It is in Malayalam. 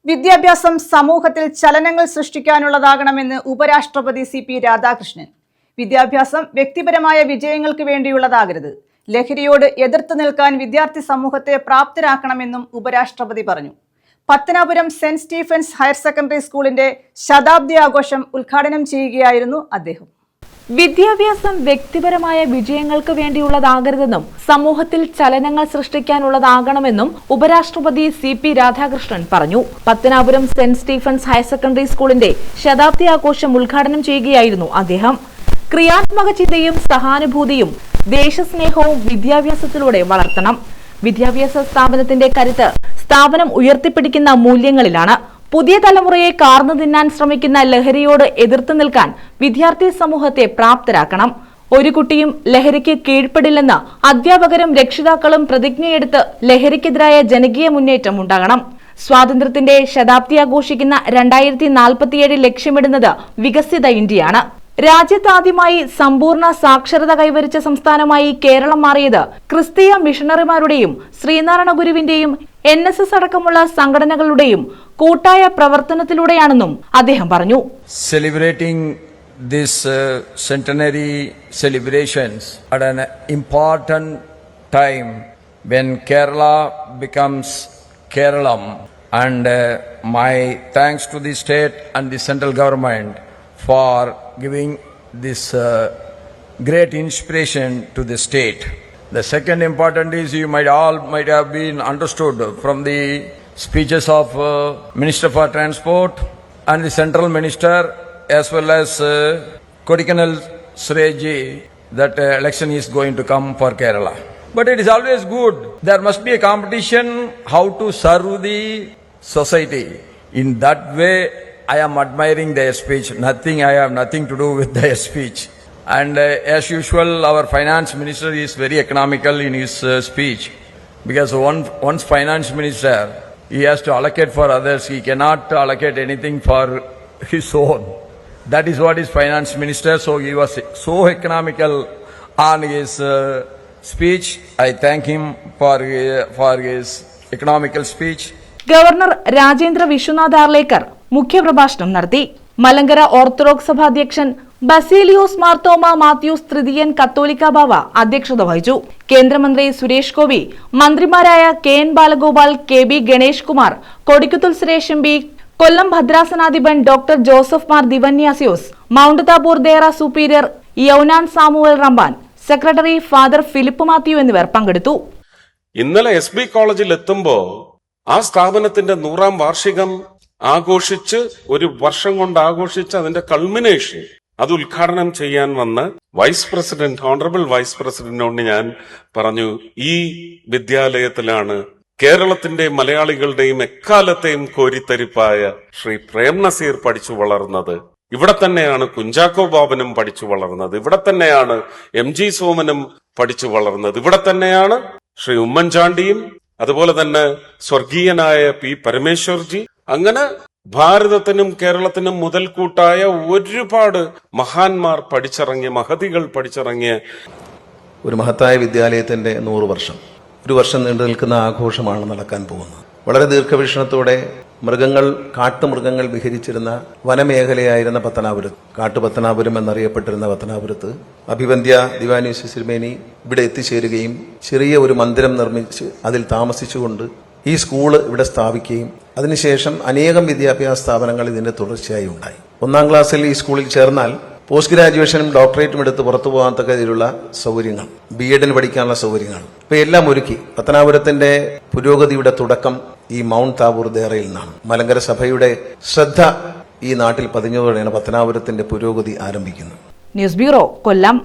വിദ്യാഭ്യാസം സമൂഹത്തിൽ ചലനങ്ങൾ സൃഷ്ടിക്കാനുള്ളതാകണമെന്ന് ഉപരാഷ്ട്രപതി സി.പി. രാധാകൃഷ്ണൻ. വിദ്യാഭ്യാസം വ്യക്തിപരമായ വിജയങ്ങൾക്ക് വേണ്ടിയുള്ളതാകരുത്. ലഹരിയോട് എതിർത്ത് നിൽക്കാൻ വിദ്യാർത്ഥി സമൂഹത്തെ പ്രാപ്തരാക്കണമെന്നും ഉപരാഷ്ട്രപതി പറഞ്ഞു. Pathanapuram saint Stephen's higher secondary സ്കൂളിന്റെ ശതാബ്ദി ആഘോഷം ഉദ്ഘാടനം ചെയ്യുകയായിരുന്നു അദ്ദേഹം. വിദ്യാഭ്യാസം വ്യക്തിപരമായ വിജയങ്ങൾക്ക് വേണ്ടിയുള്ളതാകരുതെന്നും സമൂഹത്തിൽ ചലനങ്ങൾ സൃഷ്ടിക്കാനുള്ളതാകണമെന്നും ഉപരാഷ്ട്രപതി സി.പി. രാധാകൃഷ്ണൻ പറഞ്ഞു. Pathanapuram saint Stephen's higher secondary സ്കൂളിന്റെ ശതാബ്ദി ആഘോഷം ഉദ്ഘാടനം ചെയ്യുകയായിരുന്നു അദ്ദേഹം. ക്രിയാത്മക ചിന്തയും സഹാനുഭൂതിയും ദേശസ്നേഹവും വിദ്യാഭ്യാസത്തിലൂടെ വളർത്തണം. വിദ്യാഭ്യാസ സ്ഥാപനത്തിന്റെ കരുത്ത് സ്ഥാപനം ഉയർത്തിപ്പിടിക്കുന്ന മൂല്യങ്ങളിലാണ്. പുതിയ തലമുറയെ കാർന്നു തിന്നാൻ ശ്രമിക്കുന്ന ലഹരിയോട് എതിർത്ത് നിൽക്കാൻ വിദ്യാർത്ഥി സമൂഹത്തെ പ്രാപ്തരാക്കണം. ഒരു കുട്ടിയും ലഹരിക്ക് കീഴ്പ്പെടില്ലെന്ന് അധ്യാപകരും രക്ഷിതാക്കളും പ്രതിജ്ഞയെടുത്ത് ലഹരിക്കെതിരായ ജനകീയ മുന്നേറ്റം ഉണ്ടാകണം. സ്വാതന്ത്ര്യത്തിന്റെ ശതാബ്ദി ആഘോഷിക്കുന്ന 2047 ലക്ഷ്യമിടുന്നത് വികസിത ഇന്ത്യയാണ്. രാജ്യത്താദ്യമായി സമ്പൂർണ്ണ സാക്ഷരത കൈവരിച്ച സംസ്ഥാനമായി കേരളം മാറിയത് ക്രിസ്തീയ മിഷണറിമാരുടെയും ശ്രീനാരായണ ഗുരുവിന്റെയും NSS അടക്കമുള്ള സംഘടനകളുടെയും കൂട്ടായ പ്രവർത്തനത്തിലൂടെയാണെന്നും അദ്ദേഹം പറഞ്ഞു. Celebrating this centenary celebrations at an important time when Kerala becomes Keralam, and my thanks to the state and the central government for giving this great inspiration to the state. The second important is you might have been understood from the speeches of Minister for Transport and the Central Minister as well as Kodaikanal Sureji that election is going to come for Kerala. But it is always good. There must be a competition how to serve the society. In that way, I am admiring their speech. I have nothing to do with their speech. And as usual, our finance minister is very economical in his speech, because once finance minister, he has to allocate for others. He cannot allocate anything for his own. That is what is finance minister. So he was so economical on his speech. I thank him for his economical speech. Governor Rajendra Vishwanath Arlekar മുഖ്യപ്രഭാഷണം നടത്തി. മലങ്കര ഓർത്തഡോക്സ് സഭ അധ്യക്ഷൻ ബസേലിയോസ് മാർത്തോമ മാത്യൂസ് തൃതീയൻ കത്തോലിക്ക ബാവ അധ്യക്ഷത വഹിച്ചു. കേന്ദ്രമന്ത്രി സുരേഷ് ഗോപി, മന്ത്രിമാരായ KN Balagopal, KB Ganesh Kumar, Kodikunnil Suresh MP, Kollam ഭദ്രാസനാധിപൻ doctor Joseph Mar Dionysius, Mount Tabor Dayara superior Yaunan Samuel Ramban, secretary father Philip Mathew എന്നിവർ പങ്കെടുത്തു. ഇന്നലെ SB കോളേജിൽ എത്തുമ്പോൾ ആ സ്ഥാപനത്തിന്റെ 100ാം വാർഷികം ആഘോഷിച്ച് ഒരു വർഷം കൊണ്ട് ആഘോഷിച്ച് അതിന്റെ കൾമിനേഷൻ അത് ഉദ്ഘാടനം ചെയ്യാൻ വന്ന് ഓണറബിൾ വൈസ് പ്രസിഡന്റിനോട് ഞാൻ പറഞ്ഞു, ഈ വിദ്യാലയത്തിലാണ് കേരളത്തിന്റെ മലയാളികളുടെയും എക്കാലത്തെയും കോരിത്തരിപ്പായ ശ്രീ പ്രേം നസീർ പഠിച്ചു വളർന്നത്. ഇവിടെ തന്നെയാണ് കുഞ്ചാക്കോ ബോബനും പഠിച്ചു വളർന്നത്. ഇവിടെ തന്നെയാണ് MG സോമനും പഠിച്ചു വളർന്നത്. ഇവിടെ തന്നെയാണ് ശ്രീ ഉമ്മൻചാണ്ടിയും അതുപോലെ തന്നെ സ്വർഗീയനായ P പരമേശ്വർജി. അങ്ങനെ ഭാരതത്തിനും കേരളത്തിനും മുതൽക്കൂട്ടായ ഒരുപാട് മഹാന്മാർ പഠിച്ചിറങ്ങിയ, മഹതികൾ പഠിച്ചിറങ്ങിയ ഒരു മഹത്തായ വിദ്യാലയത്തിന്റെ 100 വർഷം, ഒരു വർഷം നീണ്ടു നിൽക്കുന്ന ആഘോഷമാണ് നടക്കാൻ പോകുന്നത്. വളരെ ദീർഘവീക്ഷണത്തോടെ കാട്ടുമൃഗങ്ങൾ വിഹരിച്ചിരുന്ന വനമേഖലയായിരുന്ന പത്തനാപുരത്ത്, കാട്ടുപത്തനാപുരം എന്നറിയപ്പെട്ടിരുന്ന പത്തനാപുരത്ത് അഭിവന്ദ്യ ദിവാനീസ് തിരുമേനി ഇവിടെ എത്തിച്ചേരുകയും ചെറിയ ഒരു മന്ദിരം നിർമ്മിച്ച് അതിൽ താമസിച്ചുകൊണ്ട് ഈ സ്കൂള് ഇവിടെ സ്ഥാപിക്കുകയും അതിനുശേഷം അനേകം വിദ്യാഭ്യാസ സ്ഥാപനങ്ങൾ ഇതിന്റെ തുടർച്ചയായി ഉണ്ടായി. 1ാം ക്ലാസ്സിൽ ഈ സ്കൂളിൽ ചേർന്നാൽ പോസ്റ്റ് ഗ്രാജുവേഷനും ഡോക്ടറേറ്റും എടുത്ത് പുറത്തു പോകാൻ തക്കതിലുള്ള സൗകര്യങ്ങൾ, BEdന് പഠിക്കാനുള്ള സൗകര്യങ്ങൾ ഇവയെല്ലാം ഒരുക്കി. പത്തനാപുരത്തിന്റെ പുരോഗതിയുടെ തുടക്കം ഈ മൗണ്ട് താബോർ ദേറയിൽ നിന്നാണ്. മലങ്കര സഭയുടെ ശ്രദ്ധ ഈ നാട്ടിൽ പതിഞ്ഞതോടെയാണ് പത്തനാപുരത്തിന്റെ പുരോഗതി ആരംഭിക്കുന്നത്. ന്യൂസ് ബ്യൂറോ, കൊല്ലം.